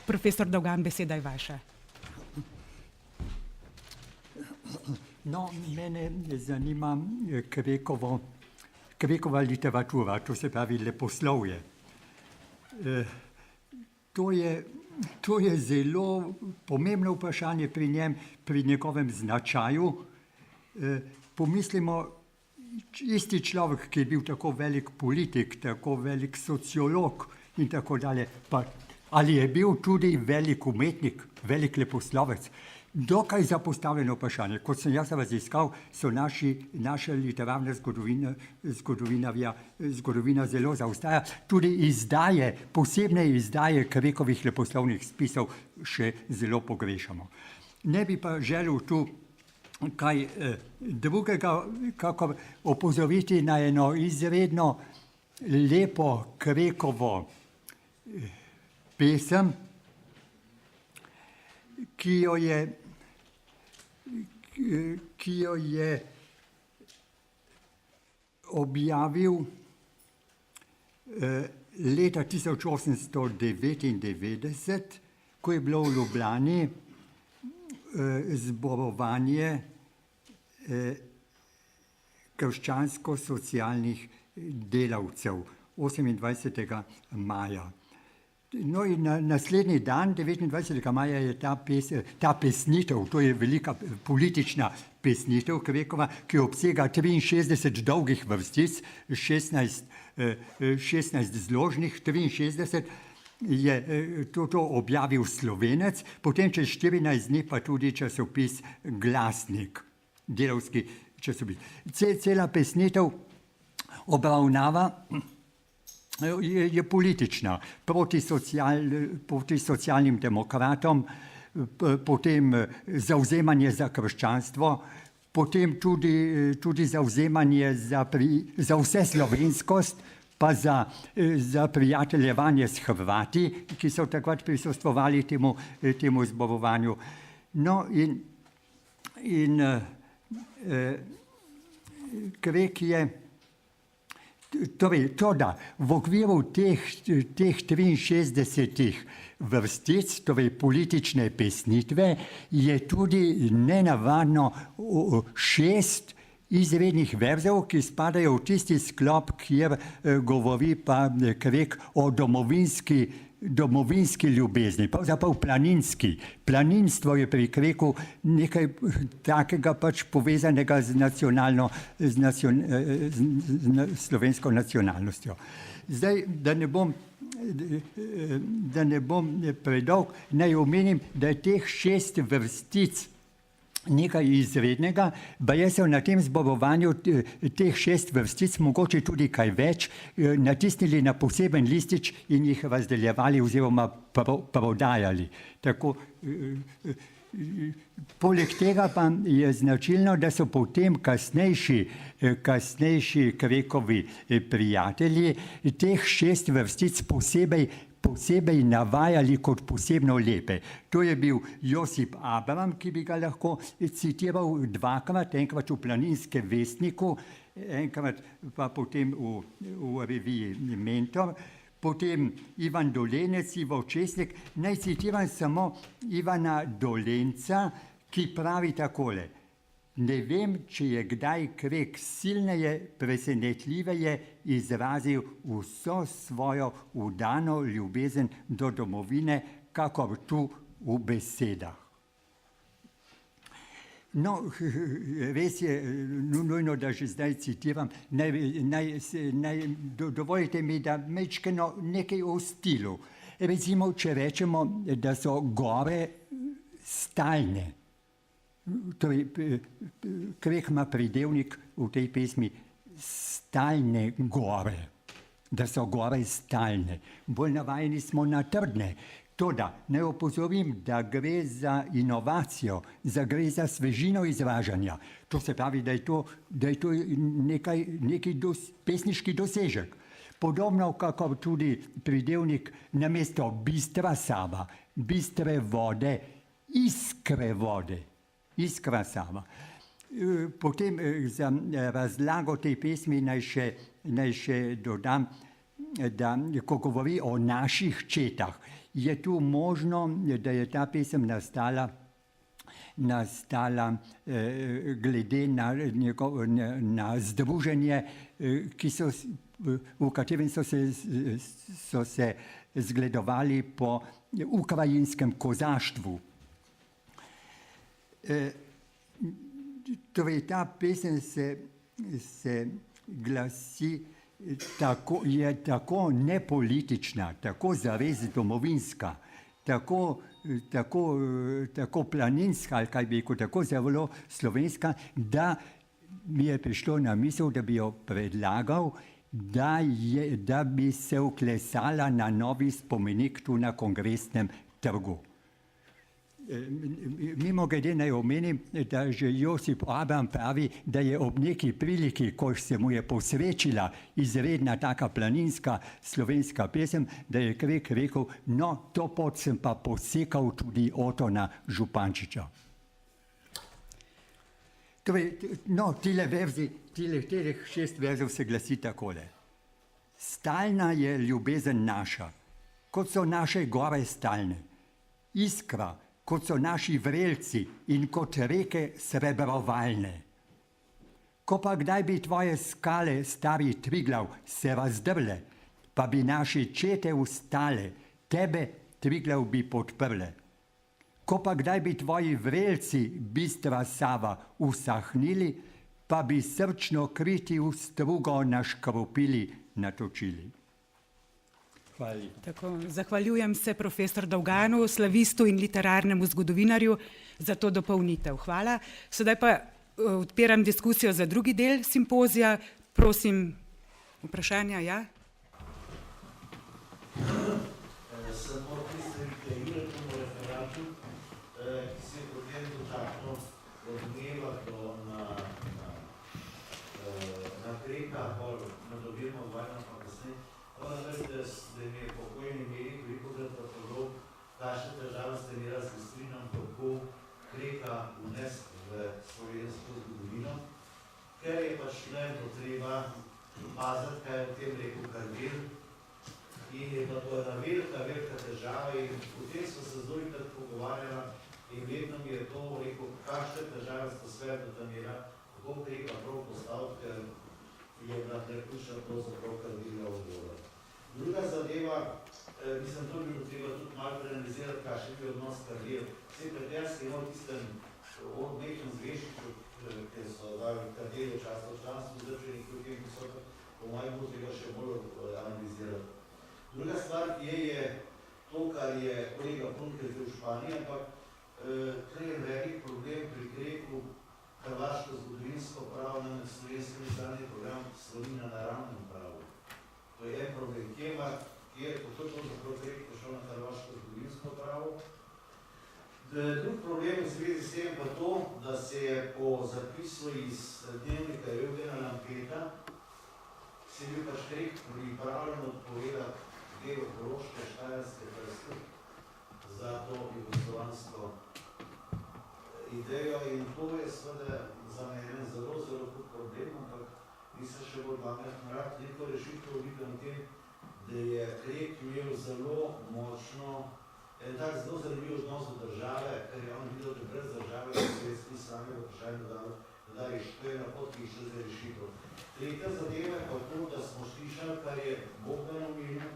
Profesor Dolgan, beseda je vaša. No, mene zanima Kvekova literatura, to se pravi leposlovje. To je zelo pomembno vprašanje pri njem, pri njegovem značaju. Pomislimo, isti človek, ki je bil tako velik politik, tako velik sociolog in tako dalje, pa ali je bil tudi velik umetnik, velik leposlovec? Dokaj zapostavljeno vprašanje. Kot sem jaz raziskal, so naša literarna zgodovina zelo zaostaja. Tudi izdaje, posebne izdaje Kvekovih leposlovnih spisov še zelo pogrešamo. Ne bi pa želel tu kaj drugega, kakor opozoriti na eno izredno lepo Kvekovo pesem, ki jo je objavil leta 1899, ko je bilo v Ljubljani zborovanje krščansko-socialnih delavcev 28. maja. No in naslednji dan, 29. maja, je ta pesnitev, to je velika politična pesnitev Kvekova, ki obsega 63 dolgih vrstic, 16 zložnih, 63, je to objavil Slovenec, potem čez 14 dni pa tudi časopis Glasnik, delavski časopis. Cela pesnitev obravnava je politična, proti socialnim demokratom, potem zavzemanje za krščanstvo, potem tudi zavzemanje za vse slovenskost, pa za prijateljevanje s Hrvati, ki so takrat prisostvovali temu zborovanju. No in Kvek je torej, v okviru teh 63 vrstic, torej politične pesnitve, je tudi nenavadno 6 izrednih verzov, ki spadajo v tisti sklop, kjer govori pa Kvek o domovinski ljubezni, pravzaprav planinski. Planinstvo je pri Kveku nekaj takega pač povezanega z slovensko nacionalnostjo. Zdaj, da ne bom predolg, naj omenim, da je teh 6 vrstic nekaj izrednega, baje so na tem zborovanju teh 6 vrstic, mogoče tudi kaj več, natisnili na poseben listič in jih razdeljevali oziroma prodajali. Tako, poleg tega pa je značilno, da so potem kasnejši Kvekovi prijatelji teh 6 vrstic posebej navajali kot posebno lepe. To je bil Josip Abram, ki bi ga lahko citiral dvakrat, enkrat v Planinskem vestniku, enkrat pa potem v reviji Mentor, potem Ivan Dolenec, Ivo Česnek. Naj citiram samo Ivana Dolenca, ki pravi takole: ne vem, če je kdaj Kvek silneje, presenetljiveje izrazil vso svojo vdano ljubezen do domovine, kakor tu v besedah. No, res je nujno, da že zdaj citiram, dovolite mi, da mečkeno nekaj o stilu. Recimo, če rečemo, da so gore stalne. Torej, Kvek ima pridevnik v tej pesmi stalne gore, da so gore stalne. Bolj navajeni smo na trdne. Toda, naj opozorim, da gre za inovacijo, gre za svežino izražanja. To se pravi, da je to neki pesniški dosežek. Podobno kakor tudi pridevnik namesto bistra Sava, bistre vode, iskre vode. Iskra Sava. Potem za razlago tej pesmi naj še dodam, da ko govori o naših četah je tu možno, da je ta pesem nastala glede na združenje, v katerem so se zgledovali po ukrajinskem kozaštvu. Torej, ta pesem se glasi, je tako nepolitična, tako zares domovinska, tako planinska, ali kaj bi rekel, tako zelo slovenska, da mi je prišlo na misel, da bi jo predlagal, da bi se vklesala na novi spomenik tu na Kongresnem trgu. Mimogrede naj omenim, da že Josip Abraham pravi, da je ob neki priliki, ko se mu je posrečila izredna taka planinska slovenska pesem, da je Krek rekel, no, to pot sem pa posekal tudi Otona Župančiča. Torej, no, teh 6 verzov se glasi takole. Stalna je ljubezen naša, kot so naše gore stalne, iskra, kot so naši vrelci in kot reke srebrovalne. Ko pa kdaj bi tvoje skale, stari Triglav, se razdrle, pa bi naše čete ustale, tebe, Triglav, bi podprle. Ko pa kdaj bi tvoji vrelci, bistra Sava, usahnili, pa bi srčno kriti v strugo naškropili, natočili. Tako, zahvaljujem se profesor Dolganu, slavistu in literarnemu zgodovinarju za to dopolnitev. Hvala. Sedaj pa odpiram diskusijo za drugi del simpozija. Prosim, vprašanja, ja? Samo tisti Juretovem referatu, ki se je potem dotaknil od dneva do napreka, na dobirno vojno, pa kasneje. Moram reči, da mi je pokojni Miri velikokrat povedal, kakšne težave ste imeli z Bistrinom, kako Kreka vnesti v slovensko zgodovino, ker je pač le potreba paziti, kaj je o tem rekel Karmel, in je pa to ena velika težava in o tem smo se zelo enkrat pogovarjala in vedno mi je to rekel, kakšne težave sta svet dotamila, kako Kreka prav postaviti, ker je bila ključna pravzaprav Karmelja odgovora. Druga zadeva, mislim, to bi bilo treba tudi malo preanalizirati, kakšen je odnos Karmel. Vse preterski imel tistem od nekem zveščiču, ki so dali Karmelju časa v članstvu, zdrženi v tem visokem, po mojem bo treba še bolj analizirati. Druga stvar je to, kar je kolega Prunkel v Španiji, ampak tukaj je velik problem pri Kreku, hrvaško zgodovinsko pravo, na slovenskem izdanjem program slovi na naravnem pravu. To je en problem, kje je to zapravo Krek prišel na hrvaško zgodovinsko pravo. Drug problem v zvezi s tem pa to, da se je po zapisu iz dnevnika Eugena Lampeta se je bil pač Krek pripravljen odpovedati del Koroške, Štajerske prsti za to jugoslovansko idejo in to je seveda za mene zelo hud problem, ampak nisem še bolj pametno rad. Neko rešitev vidim v tem, da je Krek imel zelo močno, en tak zelo zanimiv odnos do države, ker je on videl, da brez države, da se je sami sami vprašanje dodali, to je na pot, ki je šel za rešitev. Tretja zadeva je pa to, da smo slišali, kar je Bogdan omenil,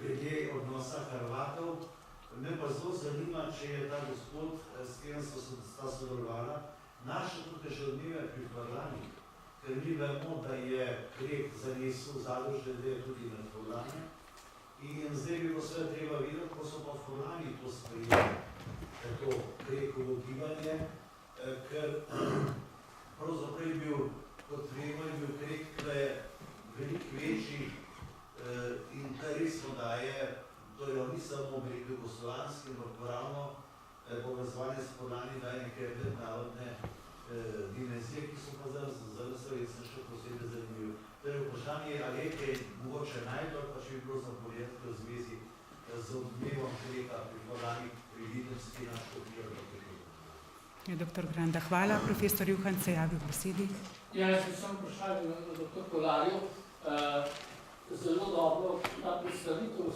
glede odnosa Hrvatov. Me pa zelo zanima, če je ta gospod, s katerim sta sodelovala, našel tukaj še odmeve pri Furlanih, ker mi vemo, da je Krek zanesel zadružne dele tudi na Furlane. In zdaj bi bilo sve treba videti, ko so pa Furlani to sprejeli, to Krekovo gibanje, ker pravzaprav je bil, kot vemo, je bil Krek veliko večji in kar resno daje, torej on ni samo jugoslovanski, ampak ravno povezovanje s Furlani daje neke mednarodne dimenzije, ki so pa za Slovence še posebej zanimivi. Torej vprašanje je, ali je mogoče najdol, pa če bi bilo zapovedati v zvezi z odmevom Kreka pri Furlani, pri Videmski naš okvir do Kreka. Dr. Granda, hvala. Profesor Juhan se javi v besedi. Ja, jaz sem samo vprašal dr. Kolarju. zelo dobro ta predstavitev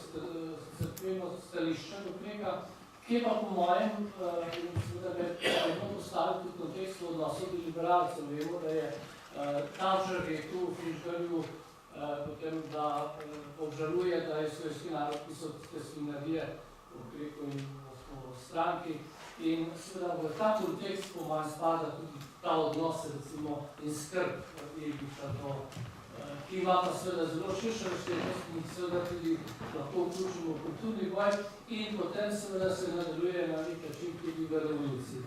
crkveno stališča do Kreka, ki je pa po mojem, seveda ga je potrebno postaviti v kontekstu odnosov do liberalcev. Vemo, da je Tavčar rekel v Finžgarju potem, da obžaluje, da je slovenski narod pisal te svinarije v Kreku in v stranki. In seveda v ta kontekst po mojem spada tudi ta odnos, recimo, in skrb Jegliča do ki ima pa seveda zelo širša razsežnost in seveda tudi lahko vključimo v kulturni boj in potem seveda se nadaljuje na nek način tudi v revoluciji.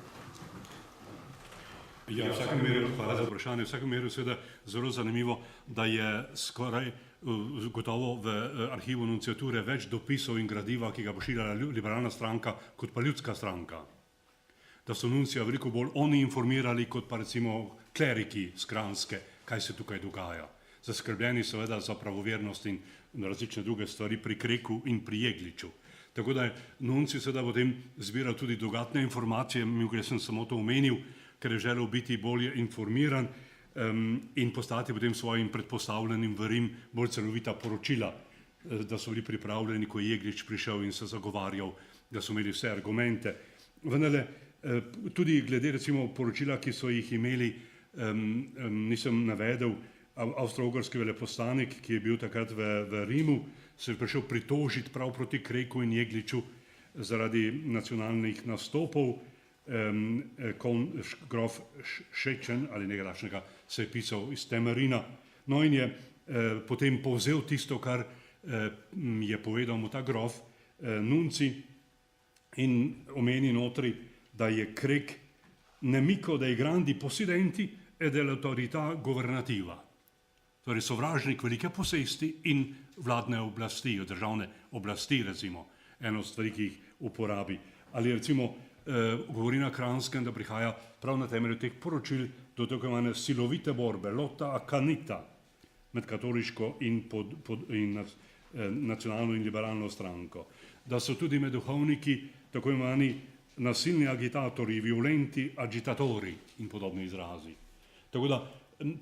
Ja, v vsakem meru, hvala za vprašanje, v vsakem meru seveda zelo zanimivo, da je skoraj gotovo v arhivu nunciature več dopisov in gradiva, ki ga pošiljala liberalna stranka, kot pa ljudska stranka. Da so nuncija veliko bolj oni informirali, kot pa recimo kleriki z Kranjske, kaj se tukaj dogaja. Zaskrbljeni seveda za pravovernost in različne druge stvari pri Kreku in pri Jegliču. Tako da je nunci seveda potem zbiral tudi dodatne informacije, mimogrede sem samo to omenil, ker je želel biti bolje informiran in postati potem svojim predpostavljenim v Rim bolj celovita poročila, da so bili pripravljeni, ko je Jeglič prišel in se zagovarjal, da so imeli vse argumente. Vendarle, tudi glede recimo poročila, ki so jih imeli, nisem navedel, avstro-ogrski veleposlanik, ki je bil takrat v Rimu, se je prišel pritožiti prav proti Kreku in Jegliču zaradi nacionalnih nastopov. Grof Šečen ali nekaj takšnega se je pisal iz Temerina. No in je potem povzel tisto, kar je povedal mu ta grof Nunci in omeni notri, da je Krek nemico dei grandi possidenti e dell'autorità governativa. Torej sovražnik velike posesti in vladne oblasti, državne oblasti, recimo, eno stvari, ki jih uporabi. Ali recimo govori na Kranjskem, da prihaja prav na temelju teh poročil do tako imenovane silovite borbe, lotta accanita med katoliško in nacionalno in liberalno stranko. Da so tudi med duhovniki tako imenovani nasilni agitatori, violenti agitatori in podobni izrazi. Tako da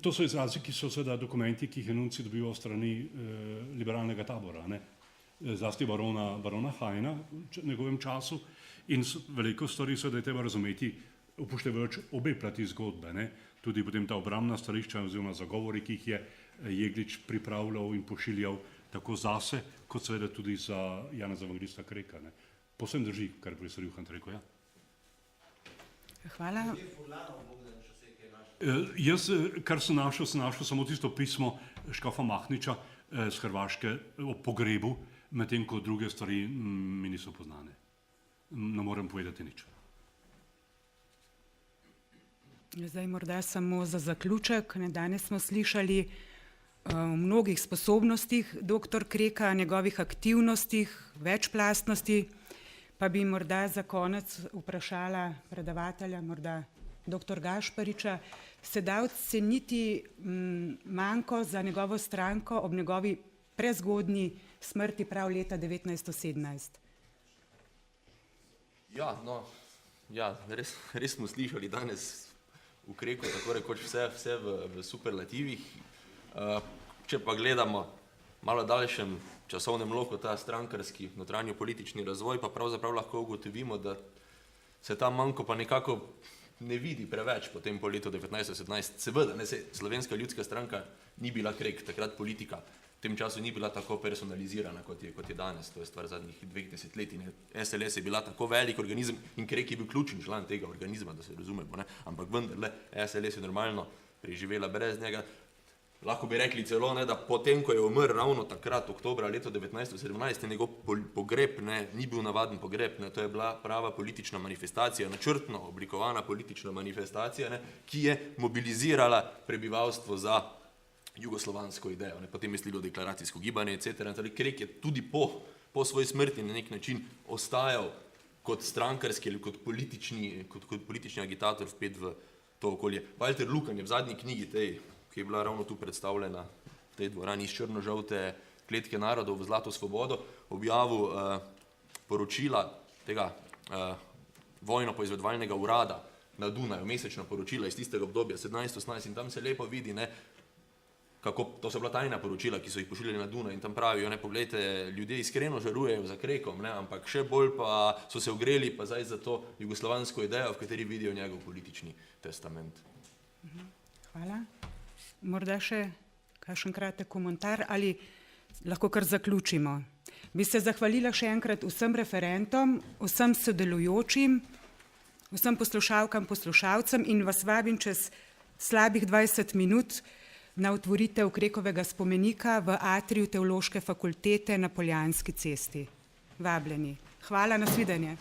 to so izrazi, ki so seveda dokumenti, ki jih je Nunci dobival strani liberalnega tabora, ne? Zlasti barona Hajna v njegovem času in veliko stvari so, da je treba razumeti, upoštevajoč obe plati zgodbe, ne? Tudi potem ta obrambna stališča oziroma zagovori, ki jih je Jeglič pripravljal in pošiljal tako zase, kot seveda tudi za Janeza Evangelista Kreka. Ne? Povsem drži, kar je profesor Juhant rekel, ja. Hvala. Jaz, kar sem našel samo tisto pismo škofa Mahniča z Hrvaške o pogrebu, medtem ko druge stvari mi niso poznane. Ne morem povedati nič. Zdaj morda samo za zaključek. Danes smo slišali o mnogih sposobnostih dr. Kreka, njegovih aktivnostih, večplastnosti, pa bi morda za konec vprašala predavatelja, morda dr. Gašpariča, se da oceniti manko za njegovo stranko ob njegovi prezgodnji smrti prav leta 1917? Ja, res smo slišali danes v Kreku, tako rekoč vse v superlativih. Če pa gledamo malo daljšem časovnem loku ta strankarski notranjo-politični razvoj, pa pravzaprav lahko ugotovimo, da se ta manko pa nekako ne vidi preveč potem po letu 1917. Seveda, Slovenska ljudska stranka ni bila Krek, takrat politika v tem času ni bila tako personalizirana, kot je danes, to je stvar zadnjih 2 desetletij. SLS je bila tako velik organizem in Krek je bil ključen član tega organizma, da se razumemo, ne? Ampak vendarle SLS je normalno preživela brez njega. Lahko bi rekli celo, ne, da potem, ko je umrl ravno takrat, oktobra leta 1917, je njegov pogreb ni bil navaden pogreb, to je bila prava politična manifestacija, načrtno oblikovana politična manifestacija, ki je mobilizirala prebivalstvo za jugoslovansko idejo. Potem je sledilo deklaracijsko gibanje, etc. Krek je tudi po svoji smrti na nek način ostajal kot strankarski ali kot politični agitator vpet v to okolje. Walter Lukan je v zadnji knjigi ki je bila ravno tu predstavljena v tej dvorani iz črno-žolte kletke narodov v Zlato svobodo, objavil poročila tega vojno-poizvedvalnega urada na Dunaju, mesečna poročila iz tistega obdobja 1718 in tam se lepo vidi, to so bila tajna poročila, ki so jih pošiljali na Dunaj in tam pravijo, ne, poglejte, ljudje iskreno žarujejo za Krekom, ne, ampak še bolj pa so se ogreli pa zdaj za to jugoslovansko idejo, v kateri vidijo njegov politični testament. Hvala. Morda še kakšen kratek komentar ali lahko kar zaključimo. Bi se zahvalila še enkrat vsem referentom, vsem sodelujočim, vsem poslušalkam, poslušalcem in vas vabim čez slabih 20 minut na otvoritev Krekovega spomenika v atriju Teološke fakultete na Poljanski cesti. Vabljeni. Hvala, nasvidenje.